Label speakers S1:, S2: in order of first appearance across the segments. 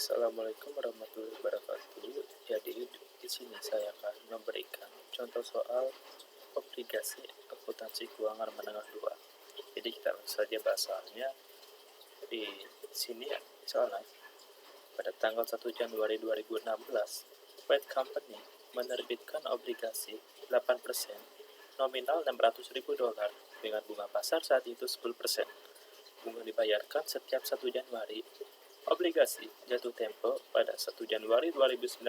S1: Assalamualaikum warahmatullahi wabarakatuh. Jadi di sini saya akan memberikan contoh soal obligasi akuntansi keuangan menengah 2. Jadi kita langsung saja bahasannya. Di sini soalnya pada tanggal 1 Januari 2016, White Company menerbitkan obligasi 8% nominal $600.000 dengan bunga pasar saat itu 10%. Bunga dibayarkan setiap 1 Januari. Obligasi jatuh tempo pada 1 Januari 2019.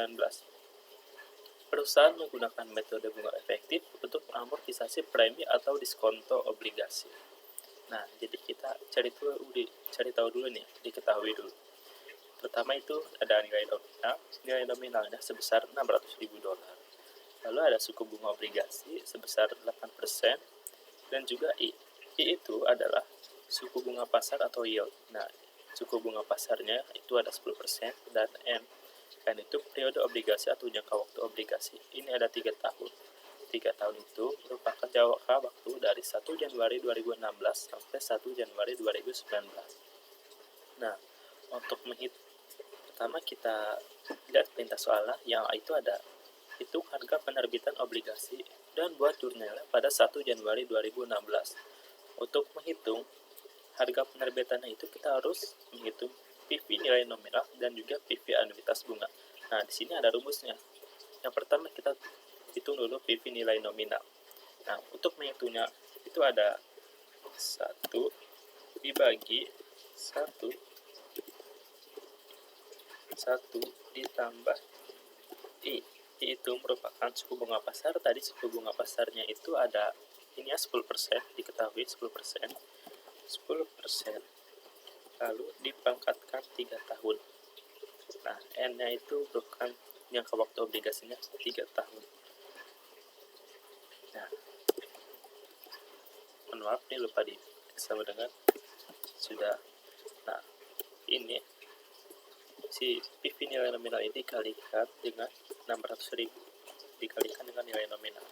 S1: Perusahaan menggunakan metode bunga efektif untuk amortisasi premi atau diskonto obligasi. Nah, jadi kita cari tahu dulu nih, diketahui dulu. Pertama itu ada nilai nominalnya sebesar $600.000. Lalu ada suku bunga obligasi sebesar 8% dan juga I. I itu adalah suku bunga pasar atau yield. Nah, suku bunga pasarnya itu ada 10% dan N itu periode obligasi atau jangka waktu obligasi. Ini ada 3 tahun. 3 tahun itu merupakan jangka waktu dari 1 Januari 2016 sampai 1 Januari 2019. Nah, untuk pertama kita lihat perintah soalnya yang itu ada hitung harga penerbitan obligasi dan buat jurnalnya pada 1 Januari 2016. Untuk menghitung harga penerbitannya itu kita harus menghitung PV nilai nominal dan juga PV anuitas bunga. Nah, di sini ada rumusnya. Yang pertama kita hitung dulu PV nilai nominal. Nah, untuk menghitungnya itu ada 1 dibagi 1 ditambah I. I itu merupakan suku bunga pasar. Tadi suku bunga pasarnya itu ada ini ya 10%, diketahui 10%. 10% lalu dipangkatkan 3 tahun. Nah, N-nya itu bukan jangka waktu obligasinya 3 tahun. Nah, maaf nih lupa sama dengan sudah. Nah, ini si PV nilai nominal ini dikalikan dengan 600.000 dikalikan dengan nilai nominal,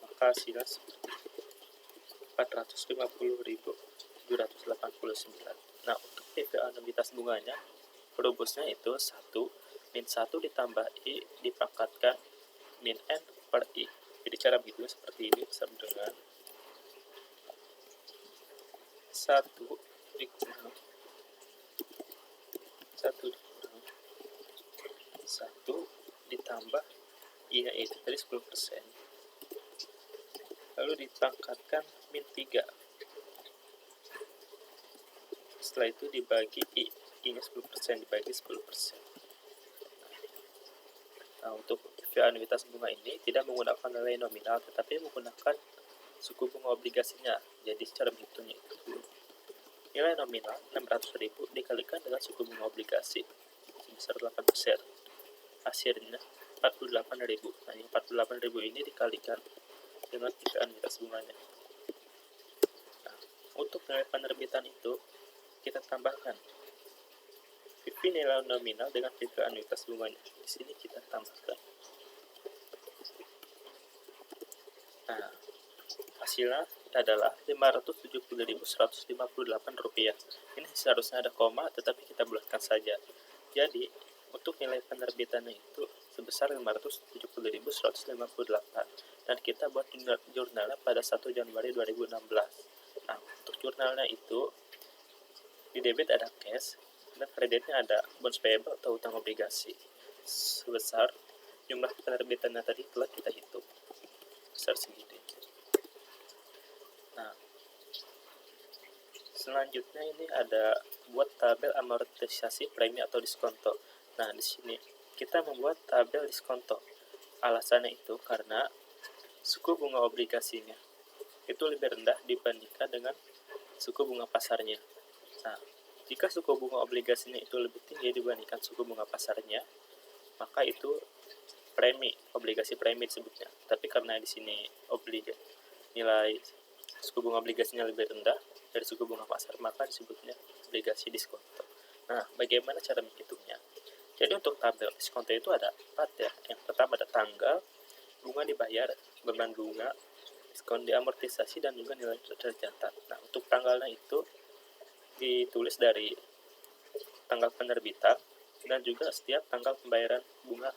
S1: maka hasilnya seperti 450.789. Nah, untuk PV anuitas bunganya, rumusnya itu 1 ditambah I dipangkatkan min N per I. Jadi cara begitu seperti ini, sama dengan 1 dikurang 1 ditambah I-nya itu tadi 10%. Lalu dipangkatkan min 3. Setelah itu dibagi I-nya 10% dibagi 10%. Nah, untuk PV anuitas bunga ini tidak menggunakan nilai nominal tetapi menggunakan suku bunga obligasinya. Jadi secara menghitungnya itu nilai nominal 600.000 dikalikan dengan suku bunga obligasi sebesar 8%. Hasilnya 48.000. Nah, 48.000 ini dikalikan dengan PV anuitas bunganya. Nah, untuk nilai penerbitan itu kita tambahkan PV nilai nominal dengan PV anuitas bunganya. Di sini kita tambahkan. Nah, hasilnya adalah Rp570.158. Ini seharusnya ada koma, tetapi kita bulatkan saja. Jadi, untuk nilai penerbitannya itu sebesar Rp570.158. Dan kita buat jurnalnya pada 1 Januari 2016. Nah, untuk jurnalnya itu di debit ada cash dan kreditnya ada bonds payable atau utang obligasi sebesar jumlah penerbitannya tadi telah kita hitung besar segini. Nah, selanjutnya ini ada buat tabel amortisasi premi atau diskonto. Nah, di sini kita membuat tabel diskonto. Alasannya itu karena suku bunga obligasinya itu lebih rendah dibandingkan dengan suku bunga pasarnya. Nah, jika suku bunga obligasinya itu lebih tinggi dibandingkan suku bunga pasarnya, maka itu obligasi premi disebutnya. Tapi karena di sini nilai suku bunga obligasinya lebih rendah dari suku bunga pasar, maka disebutnya obligasi diskonto. Nah, bagaimana cara menghitungnya? Jadi untuk tabel diskonto itu ada 4 ya. Yang pertama ada tanggal, bunga dibayar, beban bunga, diskon diamortisasi, dan juga nilai tercatat. Nah, untuk tanggalnya itu ditulis dari tanggal penerbitan dan juga setiap tanggal pembayaran bunga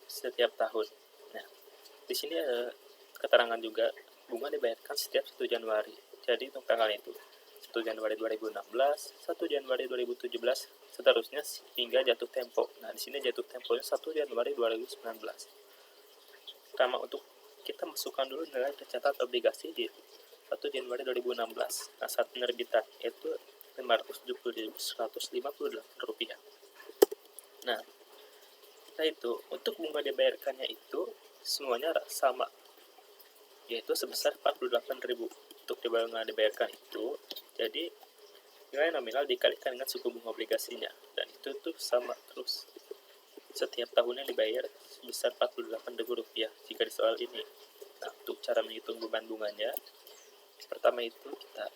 S1: setiap tahun. Nah, di sini ada keterangan juga bunga dibayarkan setiap 1 Januari. Jadi untuk tanggal itu 1 Januari 2016, 1 Januari 2017, seterusnya hingga jatuh tempo. Nah, di sini jatuh temponya 1 Januari 2019. Pertama, untuk kita masukkan dulu nilai tercatat obligasi di 1 Januari 2016. Nah, saat penerbitan itu Rp570.158. Nah, setelah itu untuk bunga dibayarkannya itu semuanya sama, yaitu sebesar 48.000 untuk bunga dibayarkan itu. Jadi nilai nominal dikalikan dengan suku bunga obligasinya, dan itu tuh sama terus setiap tahunnya dibayar sebesar Rp48.000 jika di soal ini. Nah, untuk cara menghitung beban bunganya, pertama itu kita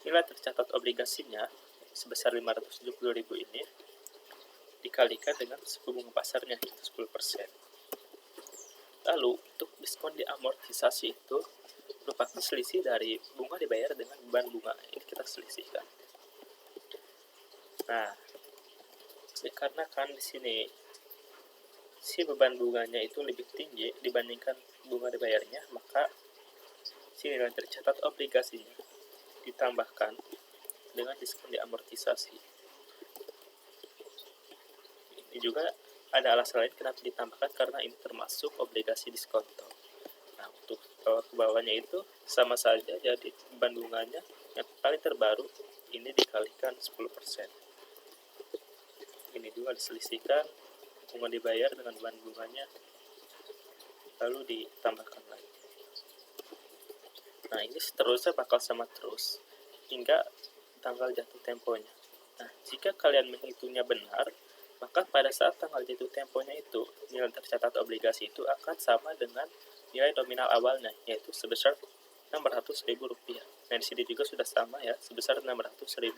S1: nilai tercatat obligasinya sebesar 570.000 ini dikalikan dengan suku bunga pasarnya, yaitu 10%. Lalu untuk diskon diamortisasi itu merupakan selisih dari bunga dibayar dengan beban bunga. Ini kita selisihkan. Nah, dikarenakan di sini si beban bunganya itu lebih tinggi dibandingkan bunga dibayarnya, maka si nilai tercatat obligasinya ditambahkan dengan diskon diamortisasi. Ini juga ada alasan lain kenapa ditambahkan, karena ini termasuk obligasi diskonto. Nah, untuk ke bawahnya itu sama saja, jadi beban bunganya yang paling terbaru ini dikalikan 10%. Ini juga diselisihkan bunga dibayar dengan beban bunganya, lalu ditambahkan lagi. Nah, ini seterusnya bakal sama terus hingga tanggal jatuh temponya. Nah, jika kalian menghitungnya benar, maka pada saat tanggal jatuh temponya itu, nilai tercatat obligasi itu akan sama dengan nilai nominal awalnya, yaitu sebesar Rp600.000. Nah, di sini juga sudah sama ya, sebesar Rp600.000.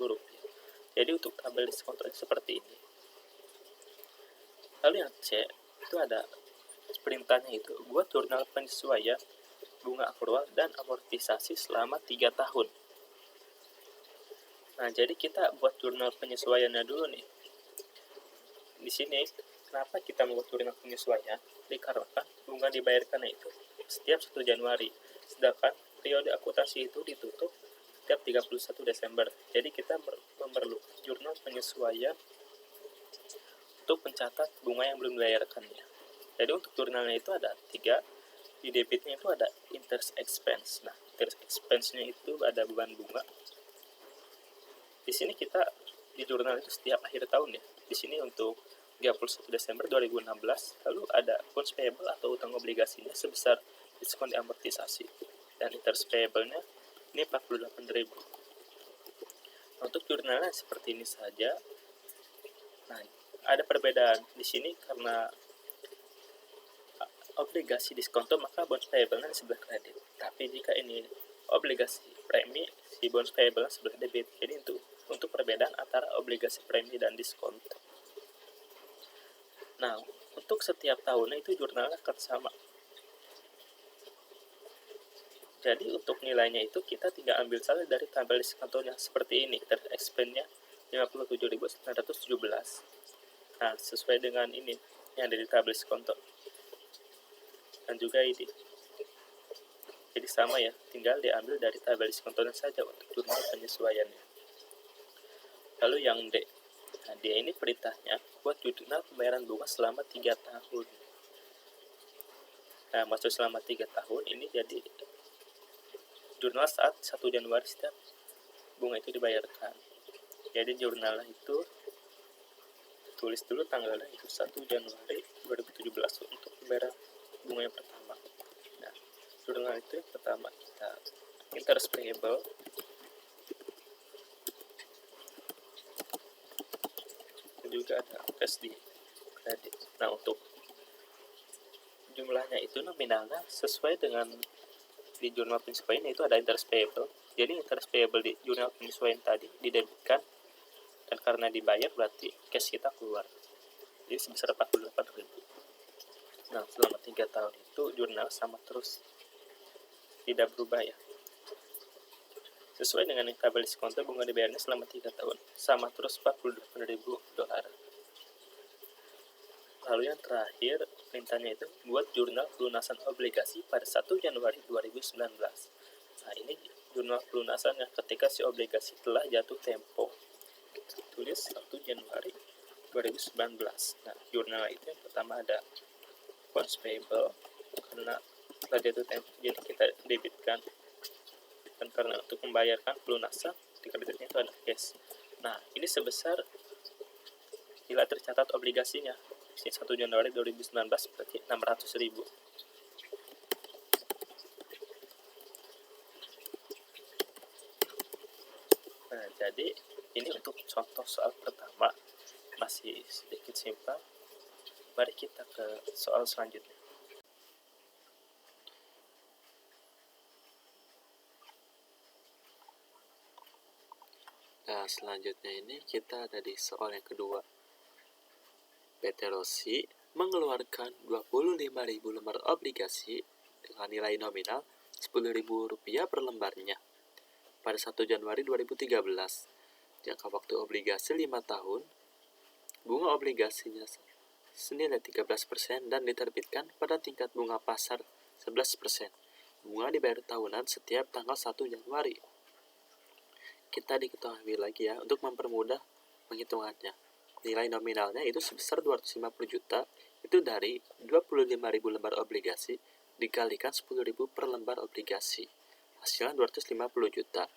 S1: Jadi untuk tabel diskontonya seperti ini. Lalu yang C, itu ada perintahnya itu, buat jurnal penyesuaian bunga akrual dan amortisasi selama 3 tahun. Nah, jadi kita buat jurnal penyesuaiannya dulu nih. Di sini, kenapa kita membuat jurnal penyesuaian? Dikarenakan bunga dibayarkannya itu setiap 1 Januari, sedangkan periode akuntansi itu ditutup setiap 31 Desember. Jadi kita memerlukan jurnal penyesuaian untuk mencatat bunga yang belum dibayarkannya. Jadi untuk jurnalnya itu ada 3. Di debitnya itu ada interest expense. Nah, interest expense-nya itu ada beban bunga. Di sini kita di jurnal itu setiap akhir tahun ya. Di sini untuk 31 Desember 2016, lalu ada bonds payable atau utang obligasinya sebesar diskon diamortisasi, dan interest payable-nya ini 48.000. Nah, untuk jurnalnya seperti ini saja. Nah, ada perbedaan di sini karena obligasi diskonto maka bonds payable-nya di sebelah kredit. Tapi jika ini obligasi premi, si bonds payable sebelah debit. Jadi untuk perbedaan antara obligasi premi dan diskonto. Nah, untuk setiap tahunnya itu jurnalnya akan sama. Jadi untuk nilainya itu kita tinggal ambil saja dari tabel diskontonya seperti ini. Interest expense-nya 57.917. Nah, sesuai dengan ini yang ada di tabel diskonto. Dan juga ini. Jadi sama ya, tinggal diambil dari tabel diskontonya saja untuk jurnal penyesuaiannya. Lalu yang D. Nah, D ini perintahnya buat jurnal pembayaran bunga selama 3 tahun. Nah, maksud selama 3 tahun ini jadi jurnal saat 1 Januari setiap bunga itu dibayarkan. Jadi jurnalnya itu tulis dulu tanggalnya itu 1 Januari 2017 untuk pembayaran bunga yang pertama. Nah, jurnal itu yang pertama kita interest payable. Juga ada cash di kredit. Nah, untuk jumlahnya itu nominalnya sesuai dengan di jurnal penyesuaian itu ada interest payable. Jadi interest payable di jurnal penyesuaian tadi didebitkan, dan karena dibayar berarti cash kita keluar. Jadi sebesar 48.000. Nah, selama 3 tahun itu jurnal sama terus, tidak berubah ya. Sesuai dengan yang tabel diskonto, bunga dibayarnya selama 3 tahun, sama terus $48.000. Lalu yang terakhir, perintahnya itu buat jurnal pelunasan obligasi pada 1 Januari 2019. Nah, ini jurnal pelunasannya ketika si obligasi telah jatuh tempo. Tulis 1 Januari 2019. Nah, jurnal itu yang pertama ada accounts payable, karena telah jatuh tempo, jadi kita debitkan. Dan karena untuk membayarkan pelunasan, di kreditnya itu ada cash. Nah, ini sebesar bila tercatat obligasinya. Ini 1 Januari 2019 berarti 600.000. Nah, jadi ini untuk contoh soal pertama, masih sedikit simpel. Mari kita ke soal selanjutnya.
S2: Nah, selanjutnya ini kita ada di soal yang kedua. PT Rossi mengeluarkan 25.000 lembar obligasi dengan nilai nominal Rp10.000 per lembarnya pada 1 Januari 2013. Jangka waktu obligasi 5 tahun, bunga obligasinya senilai 13% dan diterbitkan pada tingkat bunga pasar 11%. Bunga dibayar tahunan setiap tanggal 1 Januari. Kita diketahui lagi ya, untuk mempermudah penghitungannya. Nilai nominalnya itu sebesar 250 juta, itu dari 25.000 lembar obligasi dikalikan 10.000 per lembar obligasi. Hasilnya 250 juta.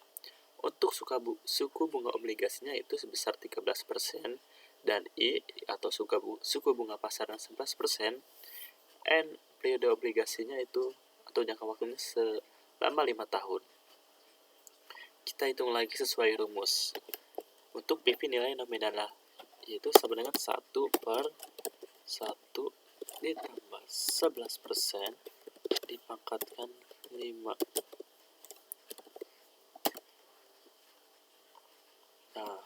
S2: Untuk suku bunga obligasinya itu sebesar 13%, dan I atau suku bunga pasarnya 11%, N periode obligasinya itu atau jangka waktunya selama 5 tahun. Kita hitung lagi sesuai rumus. Untuk PV nilai nominal yaitu sama dengan 1 per 1 ditambah 11% dipangkatkan 5. Nah,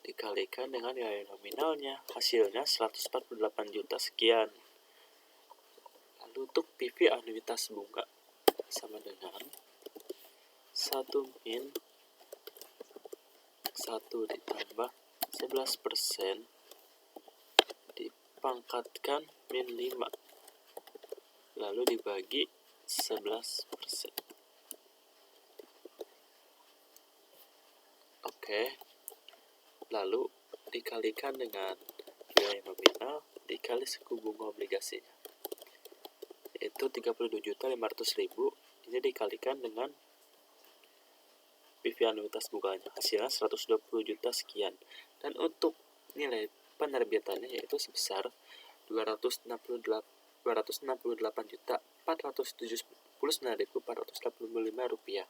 S2: dikalikan dengan nilai nominalnya, hasilnya 148 juta sekian. Lalu untuk PV anuitas bunga sama dengan 1 min 1 ditambah 11% dipangkatkan min 5 lalu dibagi 11%. Oke, lalu dikalikan dengan nilai nominal dikali suku bunga obligasinya, yaitu 32.500.000. Ini dikalikan dengan PV anuitas bunganya, hasilnya 120 juta sekian. Dan untuk nilai penerbitannya yaitu sebesar 268.479.485 rupiah.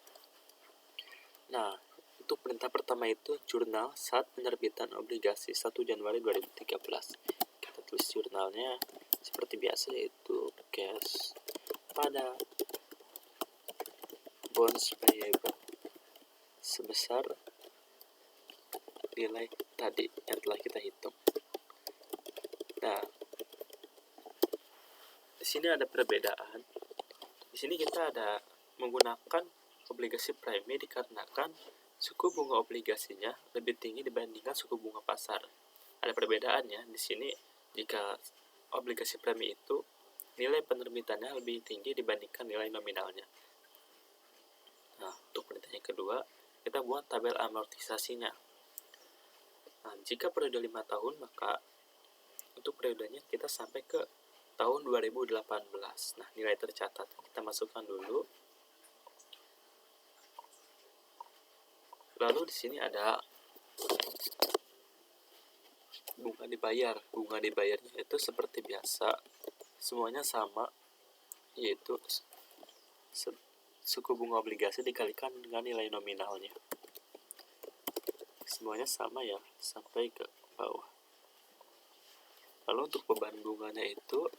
S2: Nah, untuk perintah pertama itu jurnal saat penerbitan obligasi 1 Januari 2013. Kita tulis jurnalnya seperti biasa, yaitu cash pada bonds payable sebesar nilai tadi yang telah kita hitung. Nah, di sini ada perbedaan. Di sini kita ada menggunakan obligasi premi dikarenakan suku bunga obligasinya lebih tinggi dibandingkan suku bunga pasar. Ada perbedaannya. Di sini jika obligasi premi itu nilai penerbitannya lebih tinggi dibandingkan nilai nominalnya. Nah, untuk perintah yang kedua, kita buat tabel amortisasinya. Nah, jika periode 5 tahun, maka untuk periodenya kita sampai ke tahun 2018. Nah, nilai tercatat kita masukkan dulu. Lalu di sini ada bunga dibayar. Bunga dibayarnya itu seperti biasa, semuanya sama, yaitu suku bunga obligasi dikalikan dengan nilai nominalnya. Semuanya sama ya, sampai ke bawah. Lalu untuk beban bunganya itu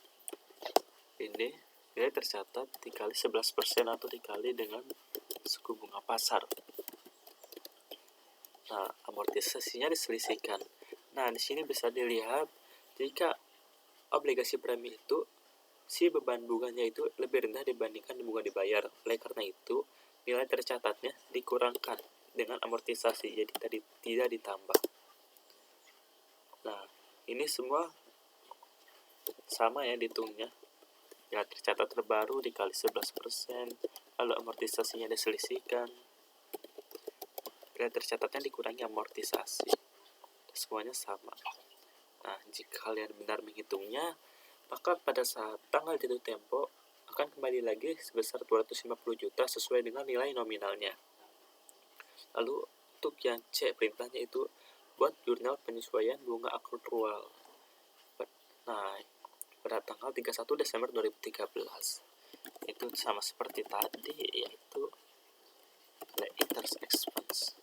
S2: ini nilai tercatat dikali 11% atau dikali dengan suku bunga pasar. Nah, amortisasinya diselisihkan. Nah, di sini bisa dilihat jika obligasi premi itu si beban bunganya itu lebih rendah dibandingkan bunga dibayar. Oleh karena itu, nilai tercatatnya dikurangkan dengan amortisasi, jadi tadi tidak ditambah. Nah, ini semua sama ya dihitungnya. Nilai tercatat terbaru dikali 11%, lalu amortisasinya diselisihkan, nilai tercatatnya dikurangi amortisasi. Semuanya sama. Nah, jika kalian benar menghitungnya, maka pada saat tanggal jatuh tempo akan kembali lagi sebesar 250 juta sesuai dengan nilai nominalnya. Lalu untuk yang C perintahnya itu buat jurnal penyesuaian bunga akrual. Nah, pada tanggal 31 Desember 2013. Itu sama seperti tadi, yaitu interest expense.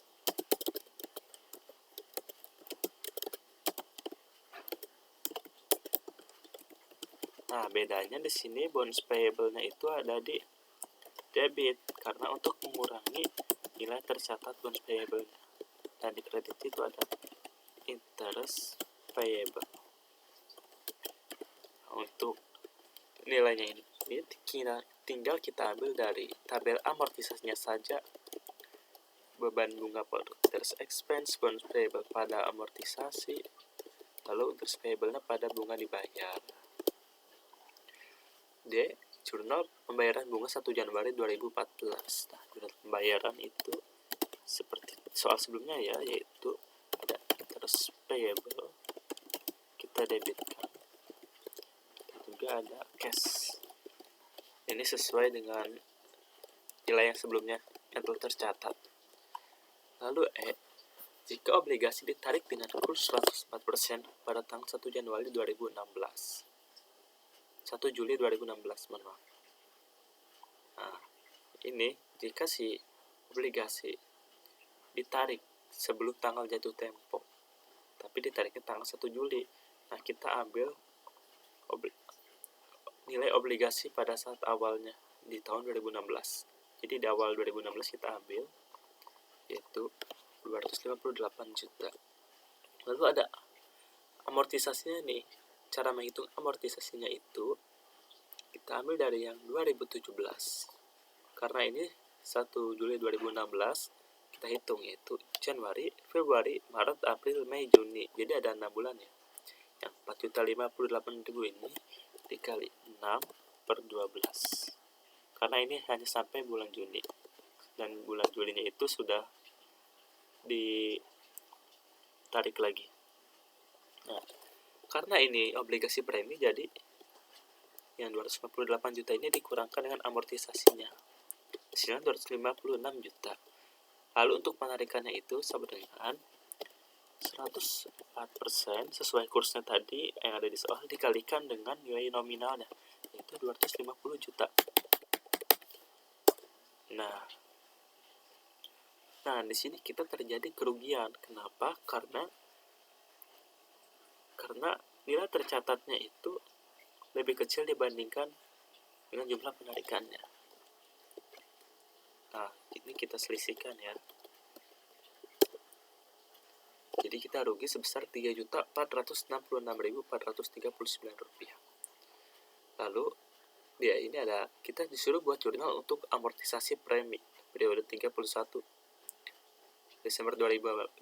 S2: Nah, bedanya di sini bonus payable-nya itu ada di debit karena untuk mengurangi nilai tercatat bonus payable-nya. Dan di kredit itu ada interest payable. Untuk nilainya ini tinggal kita ambil dari tabel amortisasinya saja. Beban bunga produk interest expense, bonus payable pada amortisasi, lalu interest payable-nya pada bunga dibayar. D. Jurnal pembayaran bunga 1 Januari 2014. Nah, jurnal pembayaran itu seperti soal sebelumnya ya, yaitu ada interest payable, kita debitkan. Dan juga ada cash. Ini sesuai dengan nilai yang sebelumnya yang telah tercatat. Lalu E. Jika obligasi ditarik dengan kurs 104% pada tanggal 1 Januari 2016. 1 Juli 2016, mohon maaf. Nah, ini jika si obligasi ditarik sebelum tanggal jatuh tempo, tapi ditariknya tanggal 1 Juli. Nah, kita ambil nilai obligasi pada saat awalnya di tahun 2016. Jadi di awal 2016 kita ambil yaitu 258 juta. Lalu ada amortisasinya nih. Cara menghitung amortisasinya itu kita ambil dari yang 2017. Karena ini 1 Juli 2016 kita hitung yaitu Januari, Februari, Maret, April, Mei, Juni. Jadi ada 6 bulan ya. Yang 4.058.000 ini dikali 6/12. Karena ini hanya sampai bulan Juni. Dan bulan Julinya itu sudah ditarik lagi. Nah, karena ini obligasi premi, jadi yang 258 juta ini dikurangkan dengan amortisasinya. Hasilnya 256 juta. Lalu untuk penarikannya itu sama dengan 104% sesuai kursnya tadi yang ada di soal dikalikan dengan nilai nominalnya, yaitu 250 juta. Nah, di sini kita terjadi kerugian. Kenapa? Karena nilai tercatatnya itu lebih kecil dibandingkan dengan jumlah penarikannya. Nah, ini kita selisihkan ya. Jadi kita rugi sebesar Rp3.466.439. Lalu dia ini ada, kita disuruh buat jurnal untuk amortisasi premi periode 31 Desember 2015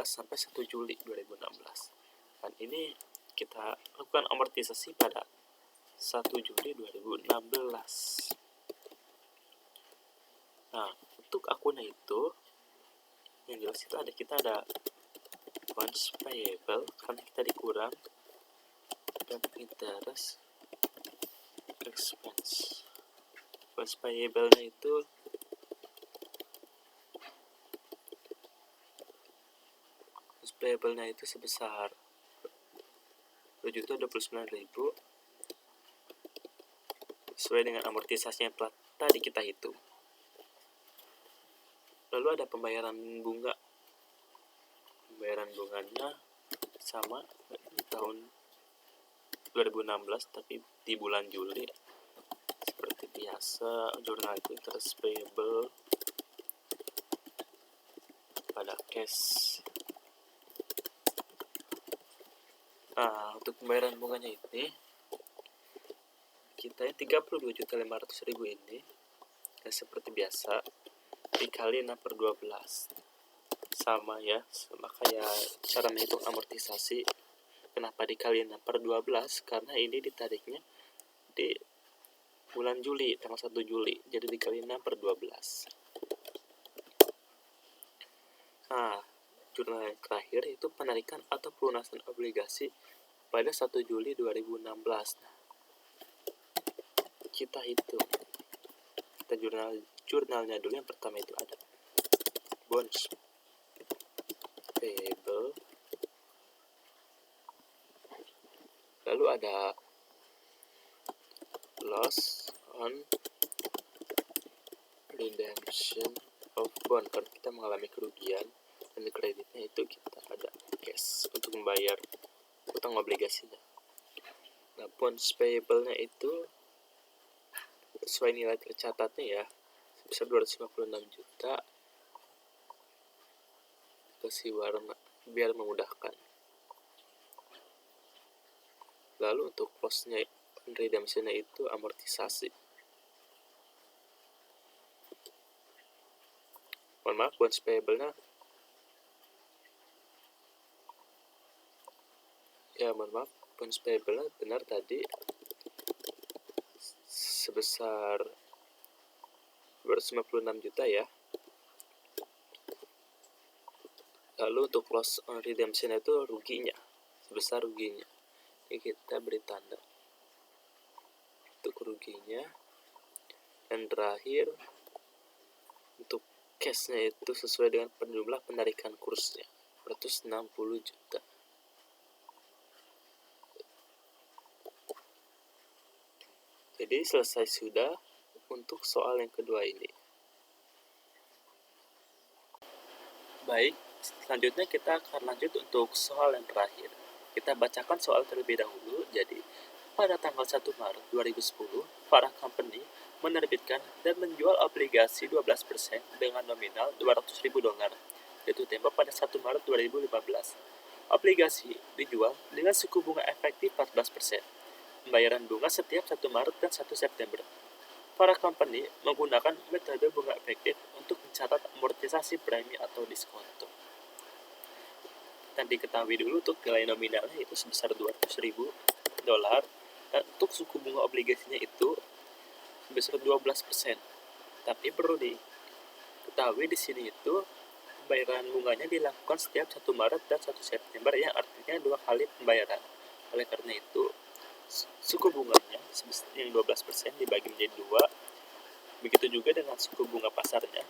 S2: sampai 1 Juli 2016. Dan ini kita lakukan amortisasi pada 1 Juli 2016. Nah, untuk akunnya itu yang jelas itu kita ada bonus payable karena kita dikurang, dan interest expense. Bonus payable-nya itu sebesar 2.029.000 sesuai dengan amortisasi yang telah tadi kita hitung. Lalu ada pembayaran bunga. Pembayaran bunganya sama di tahun 2016 tapi di bulan Juli. Seperti biasa, jurnal itu interest payable pada cash. Nah, untuk pembayaran bunganya ini kita 32.500.000 ini ya seperti biasa dikali 6/12. Sama ya, sama kayak cara menghitung amortisasi. Kenapa dikali 6/12? Karena ini ditariknya di bulan Juli, tanggal 1 Juli. Jadi dikali 6/12. Nah, jurnal yang terakhir itu penarikan atau pelunasan obligasi pada 1 Juli 2016. Nah, kita hitung. Kita jurnalnya dulu. Yang pertama itu ada bonds payable, lalu ada loss on redemption of bond, kalau kita mengalami kerugian, dan di kreditnya itu kita ada cash untuk membayar utang obligasinya. Nah, bonds payable-nya itu sesuai nilai tercatatnya ya, sebesar 256 juta. Kasih warna biar memudahkan. Lalu untuk loss-nya, redemption-nya itu amortisasi. Mohon maaf, bonds payable-nya bonds payable-nya benar tadi sebesar 256 juta ya. Lalu untuk loss on redemption itu ruginya, sebesar ruginya. Ini kita beri tanda untuk ruginya. Dan terakhir untuk cash-nya itu sesuai dengan jumlah penarikan kursnya, 260 juta. Jadi selesai sudah untuk soal yang kedua ini. Baik, selanjutnya kita akan lanjut untuk soal yang terakhir. Kita bacakan soal terlebih dahulu. Jadi, pada tanggal 1 Maret 2010, para company menerbitkan dan menjual obligasi 12% dengan nominal $200.000. Jatuh tempo pada 1 Maret 2015. Obligasi dijual dengan suku bunga efektif 14%. Pembayaran bunga setiap 1 Maret dan 1 September. Para company menggunakan metode bunga efektif untuk mencatat amortisasi premi atau diskonto. Dan diketahui dulu untuk nilai nominalnya itu sebesar $200.000, dan untuk suku bunga obligasinya itu sebesar 12%. Tapi perlu diketahui di sini itu pembayaran bunganya dilakukan setiap 1 Maret dan 1 September, yang artinya 2 kali pembayaran. Oleh karena itu, suku bunganya yang 12% dibagi menjadi 2. Begitu juga dengan suku bunga pasarnya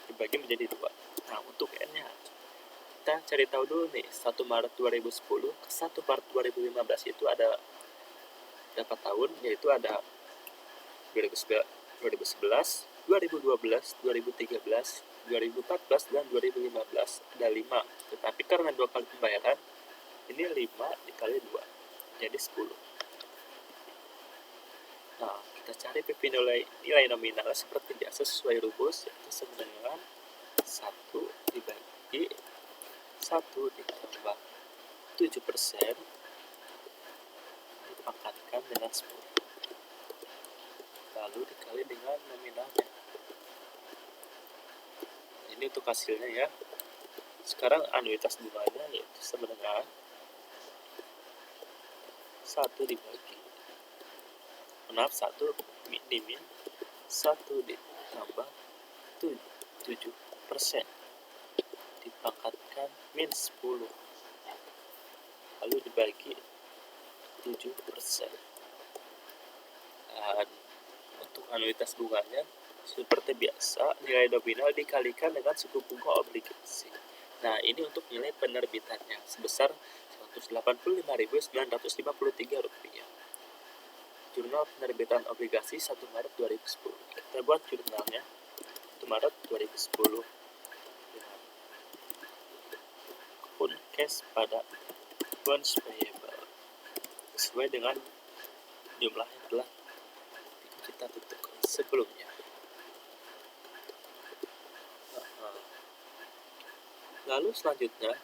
S2: dibagi menjadi 2. Nah, untuk N-nya kita cari tahu dulu nih, 1 Maret 2010 ke 1 Maret 2015 itu ada berapa tahun? Yaitu ada 2011, 2012, 2013, 2014, dan 2015. Ada 5. Tetapi karena 2 kali pembayaran, ini 5 dikali 2. Jadi 10. Nah, kita cari PP nilai nominalnya seperti biasa sesuai rumus, yaitu sama dengan 1 dibagi 1 ditambah 7% dipangkatkan dengan 10. Lalu dikali dengan nominalnya. Ini untuk hasilnya ya. Sekarang anuitas bunganya yaitu sama dengan 1 dibagi 1 min 1 ditambah 7% dipangkatkan min 10 lalu dibagi 7%. Dan untuk anuitas bunganya seperti biasa, nilai nominal dikalikan dengan suku bunga obligasi. Nah, ini untuk nilai penerbitannya sebesar Rp185.953. Jurnal penerbitan obligasi 1 Maret 2010. Kita buat jurnalnya 1 Maret 2010. Pun cash pada bonds payable sesuai dengan jumlah yang telah kita tentukan sebelumnya. Lalu selanjutnya,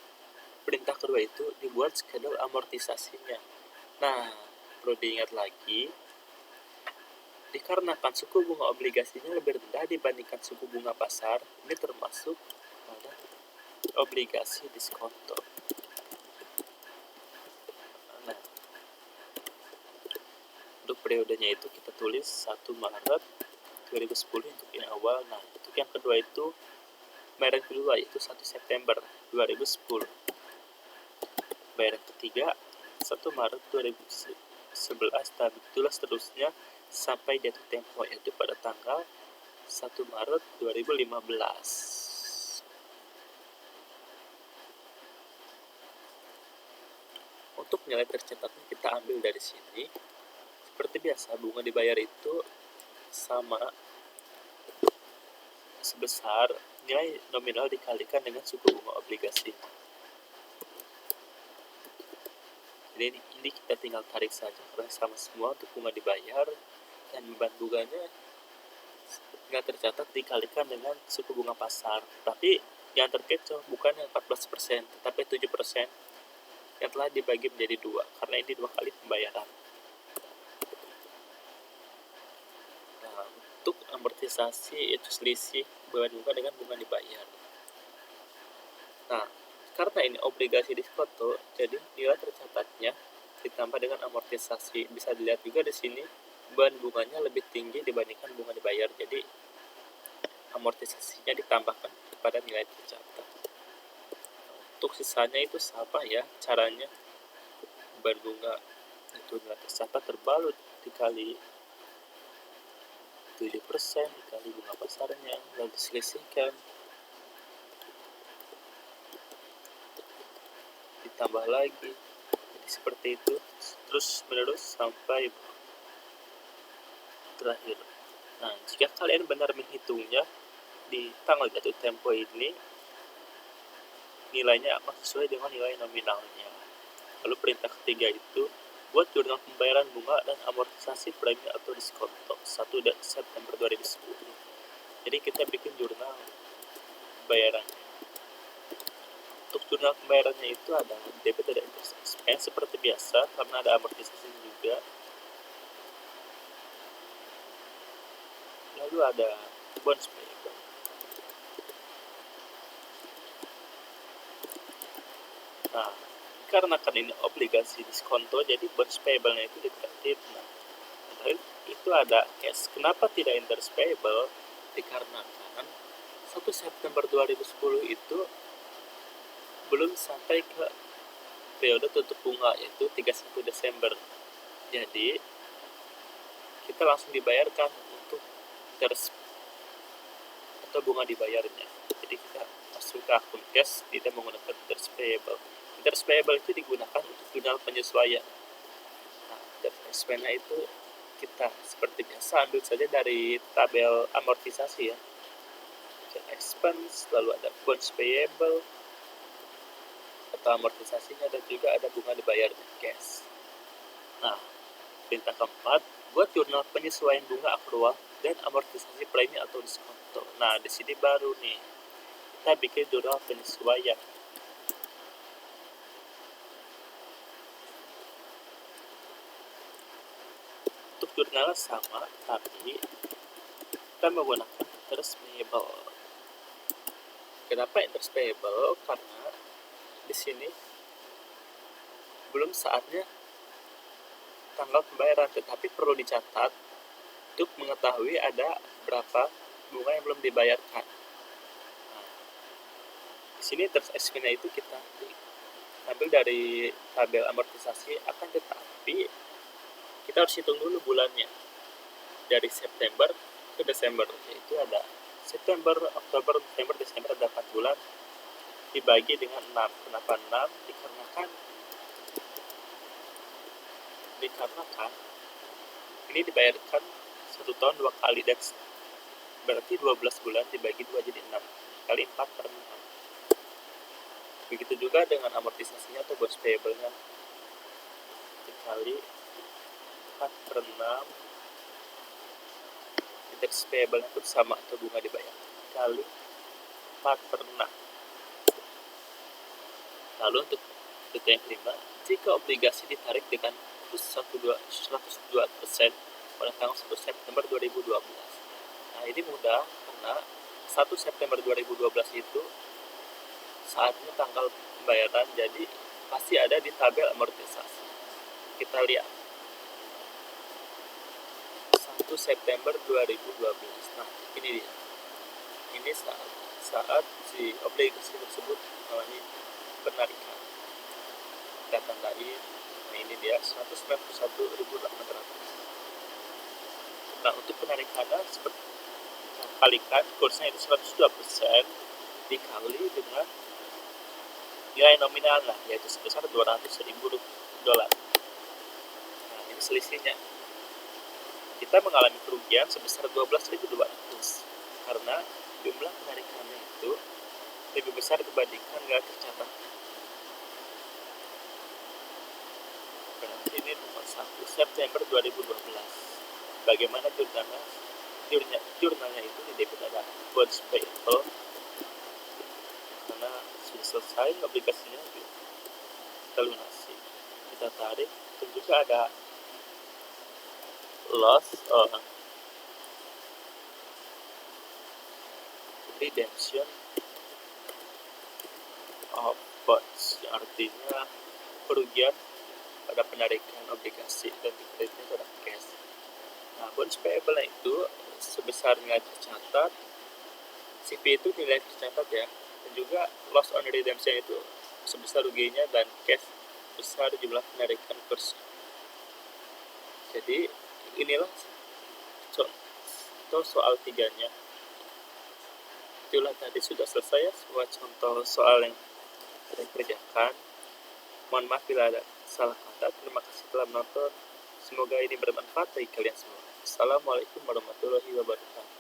S2: perintah kedua itu dibuat schedule amortisasinya. Nah, perlu diingat lagi, dikarenakan suku bunga obligasinya lebih rendah dibandingkan suku bunga pasar, ini termasuk pada obligasi diskonto. Nah, untuk periodenya itu kita tulis 1 Maret 2010 untuk yang awal. Nah, untuk yang kedua itu bayaran kedua yaitu 1 September 2010. Bayaran ketiga 1 Maret 2011 dan itulah seterusnya sampai jatuh tempo yaitu pada tanggal 1 Maret 2015. Untuk nilai tercatatnya kita ambil dari sini. Seperti biasa, bunga dibayar itu sama sebesar nilai nominal dikalikan dengan suku bunga obligasi. Jadi ini kita tinggal tarik saja karena sama semua untuk bunga dibayar dan beban bunganya nggak tercatat dikalikan dengan suku bunga pasar. Tapi yang terkecoh bukan yang 14%, tetapi 7% yang telah dibagi menjadi 2 karena ini 2 kali pembayaran. Nah, untuk amortisasi itu selisih beban bunga dengan bunga dibayar. Nah, karena ini obligasi diskonto, jadi nilai tercatatnya ditambah dengan amortisasi. Bisa dilihat juga di sini beban bunganya lebih tinggi dibandingkan bunga dibayar. Jadi amortisasinya ditambahkan kepada nilai tercatat. Untuk sisanya itu sama ya caranya. Beban bunga itu nilai tercatat terbalut dikali 7% dikali bunga pasarnya lalu diselisihkan ditambah lagi. Jadi seperti itu terus menerus sampai terakhir. Nah, jika kalian benar menghitungnya di tanggal jatuh tempo ini, nilainya akan sesuai dengan nilai nominalnya. Lalu perintah ketiga itu buat jurnal pembayaran bunga dan amortisasi premi atau diskonto 1 September 2010. Jadi kita bikin jurnal pembayaran. Untuk jurnal pembayarannya itu ada debit ada interest expense seperti biasa karena ada amortisasi juga. Lalu ada bonds payable. Nah, karena kan ini obligasi diskonto, jadi bonds payable-nya itu dikredit. Nah, itu ada cash. Kenapa tidak interest payable? Dikarenakan 1 September 2010 itu belum sampai ke periode tutup bunga yaitu 31 Desember. Jadi kita langsung dibayarkan untuk interest atau bunga dibayarnya. Jadi kita masuk ke akun cash, tidak menggunakan interest payable. Interest payable itu digunakan untuk jurnal penyesuaian. Nah, interest payable itu kita seperti biasa ambil saja dari tabel amortisasi ya. Expense, lalu ada bonds payable atau amortisasinya dan juga ada bunga dibayar di cash. Nah, perintah keempat, buat jurnal penyesuaian bunga akrual dan amortisasi premi atau diskonto. Nah, di sini baru nih kita bikin jurnal penyesuaian. Untuk jurnalnya sama, tapi kita menggunakan interest payable. Kenapa interest payable? Karena di sini belum saatnya tanggal pembayaran, tetapi perlu dicatat untuk mengetahui ada berapa bunga yang belum dibayarkan. Nah, di sini interest expense itu kita ambil dari tabel amortisasi, akan tetapi kita harus hitung dulu bulannya dari September ke Desember, yaitu ada September, Oktober, November, Desember, ada 4 bulan dibagi dengan 6. Kenapa 6? Dikarenakan ini dibayarkan 1 tahun 2 kali dan berarti 12 bulan dibagi 2 jadi 6 kali 4 per 6. Begitu juga dengan amortisasinya atau bonds payable-nya dikali 4 per 6, interest payable-nya pun sama atau bunga dibayar kali 4 per 6. Lalu untuk data yang kelima, jika obligasi ditarik dengan 102%
S1: pada tanggal 1 September 2012. Nah, ini mudah karena 1 September 2012 itu saatnya tanggal pembayaran, jadi pasti ada di tabel amortisasi. Kita lihat 1 September 2012. Nah, ini dia. Ini saat si obligasi tersebut mengalami penarikan. Kita tandain. Nah, ini dia 191.800. Nah, untuk penarikannya seperti kalikan kursnya itu 102% dikali dengan nilai nominalnya, yaitu sebesar 200.000 dolar. Nah, ini selisihnya. Kita mengalami kerugian sebesar 12.200 karena jumlah penarikannya itu lebih besar dibandingkan nilai tercatat. Berarti ini nomor 1 September 2012. Bagaimana jurnalnya itu di debit ada bonds payable karena sudah selesai obligasinya kita lunasi, kita tarik, dan juga ada loss on redemption of bonds, yang artinya kerugian pada penarikan obligasi dan dikreditnya pada cash. Nah, bonds payable itu sebesar nilai tercatat, CP itu nilai tercatat ya, dan juga loss on redemption itu sebesar ruginya, dan cash besar jumlah penarikan kurs. Jadi inilah contoh soal tiganya. Itulah tadi sudah selesai ya semua contoh soal yang saya kerjakan. Mohon maaf bila ada salah kata. Terima kasih telah menonton. Semoga ini bermanfaat bagi kalian semua. Assalamualaikum warahmatullahi wabarakatuh.